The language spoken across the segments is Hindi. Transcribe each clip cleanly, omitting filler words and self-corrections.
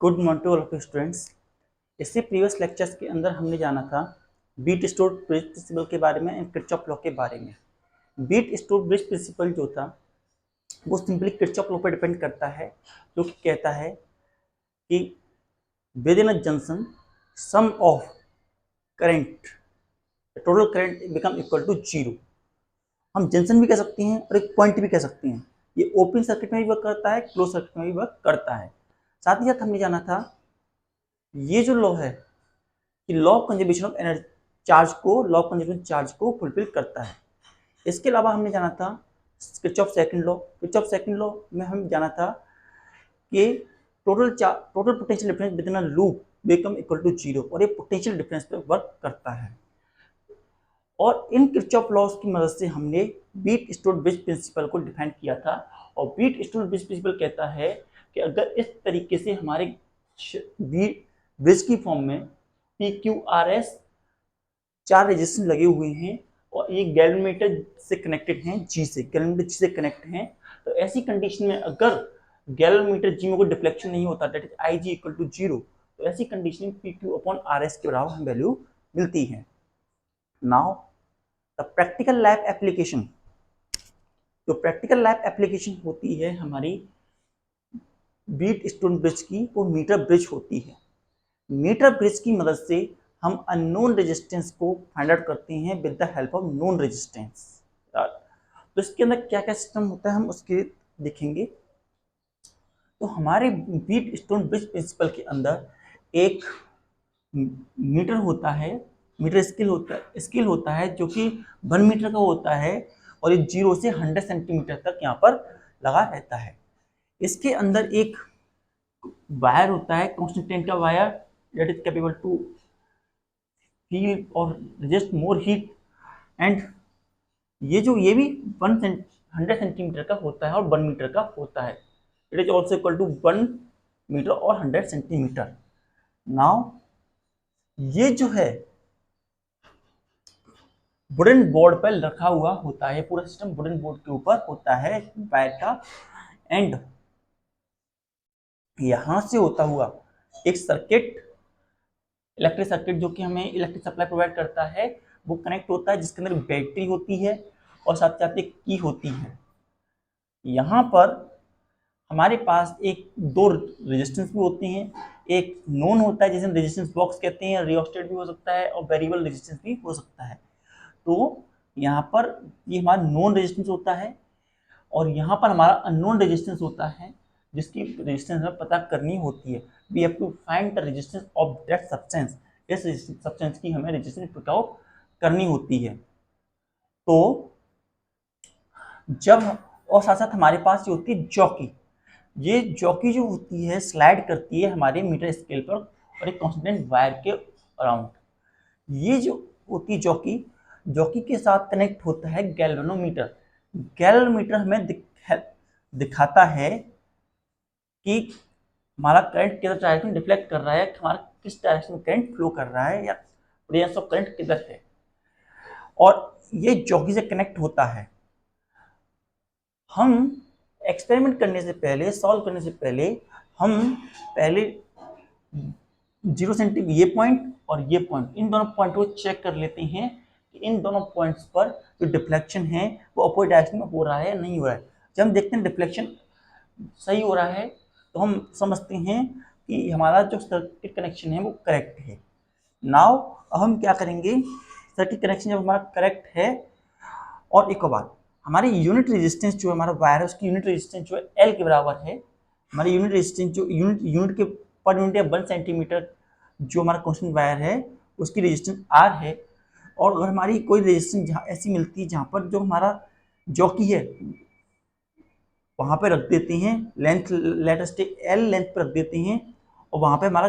Good morning to all of students. इससे प्रीवियस लेक्चर्स के अंदर हमने जाना था बीट स्टोर ब्रिज प्रिंसिपल के बारे में एंड किरचॉफ लॉ के बारे में। बीट स्टोर ब्रिज प्रिंसिपल जो था वो सिंपली किरचॉफ लॉ पर डिपेंड करता है, जो कि कहता है कि within a junction sum of current total current become equal to zero. हम जंक्शन भी कह सकते हैं और एक पॉइंट भी कह सकते हैं। ये ओपन सर्किट में भी वर्क करता है, क्लोज सर्किट में भी वर्क करता है। साथ ही साथ हमने जाना था ये जो लॉ है कि law of conservation of energy charge को लॉ ऑफ कंजर्वेशन चार्ज को फुलफिल करता है। इसके अलावा हमने जाना था Kirchhoff second law. Kirchhoff second law में हम जाना था कि total potential difference within a loop become equal to zero, और ये पोटेंशियल डिफरेंस पे वर्क करता है। और इन किरचॉफ लॉज की मदद से हमने बीट स्टोर ब्रिज प्रिंसिपल को डिफाइन किया था। और बीट स्टोर ब्रिज प्रिंसिपल कहता है कि अगर इस तरीके से हमारे ब्रिज की फॉर्म में पी क्यू आर एस चार रेजिस्टेंस लगे हुए हैं और ये गैल्वेनोमीटर से कनेक्टेड हैं, गैल्वेनोमीटर जी से कनेक्ट हैं, तो ऐसी कंडीशन में अगर गैल्वेनोमीटर जी में कोई डिफ्लेक्शन नहीं होता, that is I G equal to zero, तो ऐसी कंडीशन में P Q upon R S के बराबर हमें वैल्यू मिलती है। Now the practical lab application. जो प्रैक्टिकल लैब एप्लीकेशन होती है हमारी बीट स्टोन ब्रिज की, वो मीटर ब्रिज होती है। मीटर ब्रिज की मदद से हम अननोन रेजिस्टेंस को फाइंड आउट करते हैं with the help of known resistance. तो इसके अंदर क्या क्या सिस्टम होता है हम उसके देखेंगे। तो हमारे बीट स्टोन ब्रिज प्रिंसिपल के अंदर एक मीटर होता है, मीटर स्केल होता है जो कि 1 मीटर का होता है, और ये 0 से 100 सेंटीमीटर तक यहाँ पर लगा रहता है। इसके अंदर एक वायर होता है, कांस्टेंट का wire, that is capable to heal और रेजिस्ट मोर हीट। एंड ये भी 100 सेंटीमीटर का होता है और 1 मीटर का होता है। It is also equal to 1 metre और 100 सेंटीमीटर। नाउ ये जो है वुडन बोर्ड पर रखा हुआ होता है, पूरा सिस्टम वुडन बोर्ड के ऊपर होता है वायर का। एंड यहां से होता हुआ एक सर्किट, इलेक्ट्रिक सर्किट जो कि हमें इलेक्ट्रिक सप्लाई प्रोवाइड करता है, वो कनेक्ट होता है, जिसके अंदर बैटरी होती है और साथ साथ एक की होती है। यहाँ पर हमारे पास एक दो रेजिस्टेंस भी होते हैं, एक नोन होता है जिसे हम रेजिस्टेंस बॉक्स कहते हैं, रियोस्टेट भी हो सकता है और वेरिएबल रेजिस्टेंस भी हो सकता है। तो यहाँ पर ये हमारा नोन रेजिस्टेंस होता है और यहाँ पर हमारा अननोन रेजिस्टेंस होता है, जिसकी रेजिस्टेंस हमें पता करनी होती है। We have to find the resistance of that substance. इस सब्सटेंस की हमें रेजिस्टेंस पिक आउट करनी होती है। तो जब और साथ साथ हमारे पास ये होती है जॉकी। ये जॉकी जो होती है स्लाइड करती है हमारे मीटर स्केल पर और एक कॉन्स्टेंट वायर के अराउंड। ये जो होती है जॉकी, जॉकी के साथ कनेक्ट होता है गैल्वेनोमीटर। गैल्वेनोमीटर हमें दिखाता है कि हमारा करंट किधर डायरेक्शन डिफ्लेक्ट कर रहा है, हमारा किस डायरेक्शन में करंट फ्लो कर रहा है, या रेडियस ऑफ करंट किधर है, और ये जॉकी से कनेक्ट होता है। हम एक्सपेरिमेंट करने से पहले, सॉल्व करने से पहले, हम पहले 0 सेंटीमीटर ये पॉइंट और ये पॉइंट, इन दोनों पॉइंट को चेक कर लेते हैं कि इन दोनों पॉइंट्स पर जो डिफ्लेक्शन है वो अपोजिट डायरेक्शन में हो रहा है या नहीं हो रहा है। जब हम देखते हैं डिफ्लेक्शन सही हो रहा है तो हम समझते हैं कि हमारा जो सर्किट कनेक्शन है वो करेक्ट है। नाउ अब हम क्या करेंगे, सर्किट कनेक्शन जब हमारा करेक्ट है, और एक बार हमारी यूनिट रेजिस्टेंस जो हमारा वायर है उसकी यूनिट रेजिस्टेंस जो है एल के बराबर है। हमारी यूनिट रेजिस्टेंस जो यूनिट के पर यूनिट या 1 सेंटीमीटर जो हमारा कांस्टेंट वायर है उसकी रेजिस्टेंस आर है। और अगर हमारी कोई रेजिस्टेंस जहाँ ऐसी मिलती है जहाँ पर जो हमारा जॉकी है वहाँ पे रख देते हैं, लेंथ लेटेस्ट एल लेंथ पर रख देते हैं, और वहाँ पे हमारा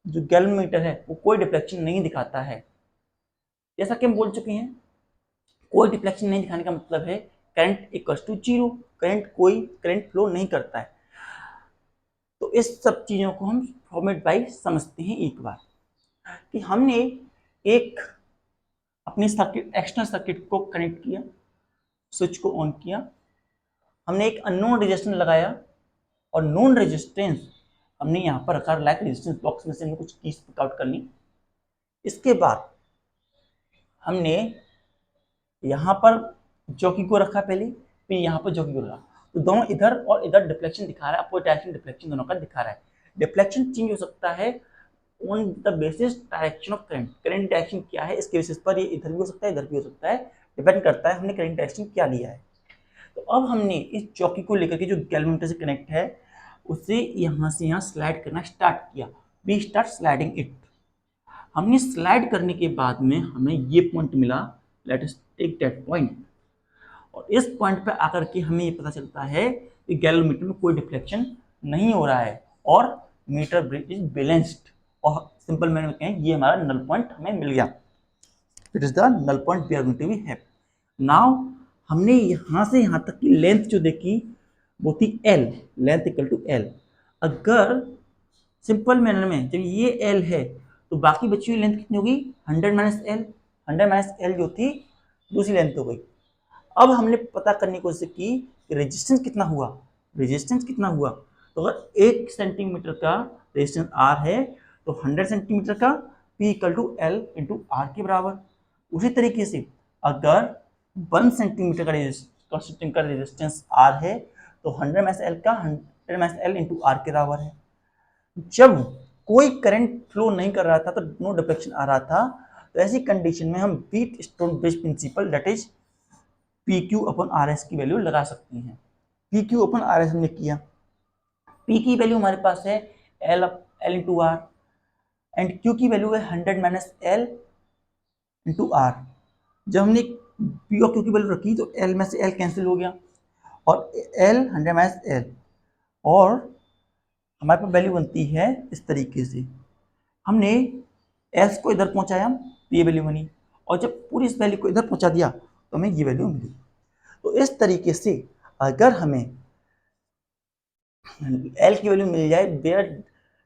जो गैल्वेनोमीटर है वो कोई डिफ्लेक्शन नहीं दिखाता है। जैसा कि हम बोल चुके हैं, कोई डिफ्लेक्शन नहीं दिखाने का मतलब है करंट इक्वल टू जीरो, कोई करंट फ्लो नहीं करता है। तो इस सब चीज़ों को हम फॉर्मेट वाइज समझते हैं एक बार, कि हमने एक अपनी सर्किट एक्सटर्नल सर्किट को कनेक्ट किया, स्विच को ऑन किया, हमने एक अननोन रेजिस्टेंस लगाया और नोन रेजिस्टेंस हमने यहाँ पर रखा लाइक रेजिस्टेंस बॉक्स में से हमने कुछ कीज पिक आउट कर ली। इसके बाद हमने यहाँ पर जॉकी को रखा पहले, फिर यहाँ पर जॉकी को रखा, तो दोनों इधर और इधर डिफ्लेक्शन दिखा रहा है, अपोजिट डायरेक्शन डिफ्लेक्शन दोनों का दिखा रहा है। डिफ्लेक्शन चेंज हो सकता है on the basis direction of current, current direction क्या है इसके बेसिस पर, ये इधर भी हो सकता है इधर भी हो सकता है, डिपेंड करता है हमने करंट डायरेक्शन क्या लिया है। तो अब हमने इस चौकी को लेकर के जो गैल्वेनोमीटर से कनेक्ट है उसे यहाँ से यहाँ स्लाइड करना स्टार्ट किया, वी स्टार्ट स्लाइडिंग इट। हमने स्लाइड करने के बाद में हमें ये पॉइंट मिला, let us take that point, और इस पॉइंट पे आकर के हमें ये पता चलता है कि गैल्वेनोमीटर में कोई डिफ्लेक्शन नहीं हो रहा है और मीटर ब्रिज इज बैलेंस्ड, और सिंपल मैंने कहें ये हमारा नल पॉइंट हमें मिल गया। It is the null point we are going to be have. Now हमने यहाँ से यहाँ तक की लेंथ जो देखी वो थी L, length equal to L। अगर सिंपल मैनर में जब ये L है तो बाकी बची हुई लेंथ कितनी होगी 100 माइनस L, 100 माइनस L जो थी दूसरी लेंथ हो गई। अब हमने पता करने की कोशिश की रेजिस्टेंस कितना हुआ, रेजिस्टेंस कितना हुआ, तो अगर 1 सेंटीमीटर का रेजिस्टेंस R है तो 100 सेंटीमीटर का P equal to L into R के बराबर। उसी तरीके से अगर 1 सेंटीमीटर का कंस्ट्रक्टिंग का रेजिस्टेंस R है तो 100 माइनस L का 100 माइनस L इंटू R के बराबर है। जब कोई करंट फ्लो नहीं कर रहा था तो नो डिफ्लेक्शन आ रहा था, तो ऐसी कंडीशन में हम Wheatstone bridge principle that is P Q upon R S की वैल्यू लगा सकते हैं। P Q upon R S हमने किया, पी की वैल्यू हमारे पास है L L into R and Q की वैल्यू है 100 माइनस एल इंटू आर। जब हमने पी और क्यू की वैल्यू रखी तो एल में से एल कैंसिल हो गया और एल 100 माइनस एल, और हमारे पास वैल्यू बनती है इस तरीके से। हमने एस को इधर पहुंचाया तो ये वैल्यू बनी, और जब पूरी इस वैल्यू को इधर पहुंचा दिया तो हमें ये वैल्यू मिली। तो इस तरीके से अगर हमें एल की वैल्यू मिल जाए, वेयर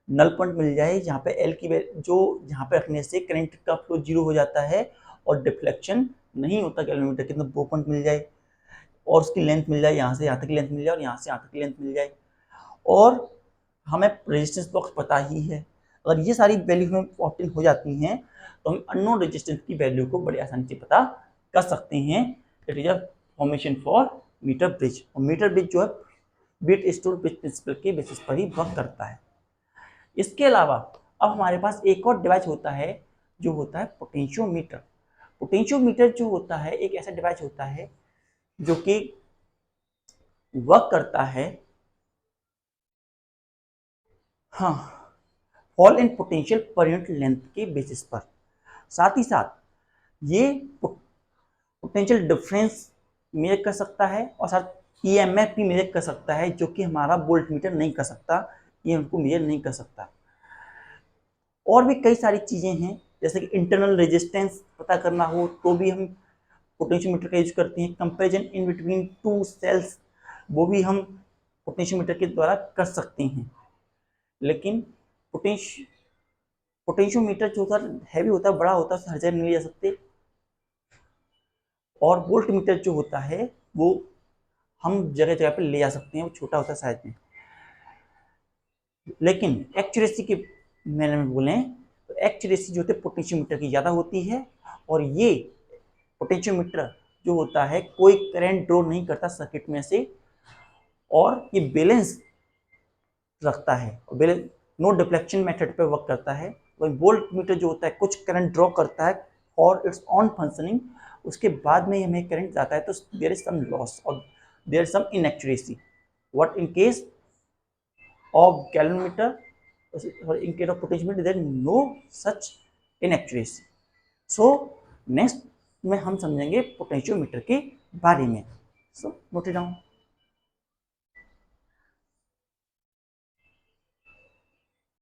नल पॉइंट मिल जाए जहाँ पे एल की वैल्यू जो जहाँ पे रखने से करंट का फ्लो जीरो हो जाता है और डिफ्लेक्शन नहीं होता गैल्वेनोमीटर के, वो पॉइंट मिल जाए और उसकी लेंथ मिल जाए, यहाँ से यहाँ तक की लेंथ मिल जाए और यहाँ से यहाँ तक की लेंथ मिल जाए, और हमें रेजिस्टेंस बॉक्स पता ही है। अगर ये सारी वैल्यू हमें ऑब्टेन हो जाती हैं तो हम अननोन रेजिस्टेंस की वैल्यू को बड़ी आसानी से पता कर सकते हैं। It is a formation for metre bridge, और मीटर ब्रिज जो है व्हीट स्टोन ब्रिज प्रिंसिपल के बेसिस पर ही वर्क करता है। इसके अलावा अब हमारे पास एक और डिवाइस होता है जो होता है पोटेंशियोमीटर। पोटेंशियोमीटर जो होता है एक ऐसा डिवाइस होता है जो कि वर्क करता है, हाँ, fall in potential per unit length के बेसिस पर। साथ ही साथ ये पोटेंशियल डिफरेंस मेजर कर सकता है और साथ ईएमएफ भी मेजर कर सकता है, जो कि हमारा वोल्ट मीटर नहीं कर सकता, ये हमको मेजर नहीं कर सकता। और भी कई सारी चीज़ें हैं, जैसे कि इंटरनल रेजिस्टेंस पता करना हो तो भी हम पोटेंशियोमीटर का यूज करते हैं। Comparison in between two cells वो भी हम पोटेंशियोमीटर के द्वारा कर सकते हैं। लेकिन पोटेंशियोमीटर जो होता है हैवी होता है, बड़ा होता है, उससे हर जगह नहीं ले जा सकते, और वोल्ट मीटर जो होता है वो हम जगह जगह पे ले जा सकते हैं, वो छोटा होता है साइज में। लेकिन एक्यूरेसी के मैंने में बोलें तो एक्यूरेसी जो होती है पोटेंशियोमीटर की ज़्यादा होती है, और ये पोटेंशियोमीटर जो होता है कोई करंट ड्रॉ नहीं करता सर्किट में से, और ये बैलेंस रखता है, बैलेंस नो डिफ्लेक्शन मेथड पे वर्क करता है। वही वोल्ट मीटर जो होता है कुछ करंट ड्रॉ करता है फॉर इट्स ऑन फंक्शनिंग, उसके बाद में हमें करंट जाता है तो देयर इज सम लॉस और there is some inaccuracy. What in case of galvanometer, in case of potentiometer there is no such inaccuracy. So next में हम समझेंगे पोटेंशियोमीटर के बारे में। So note it down.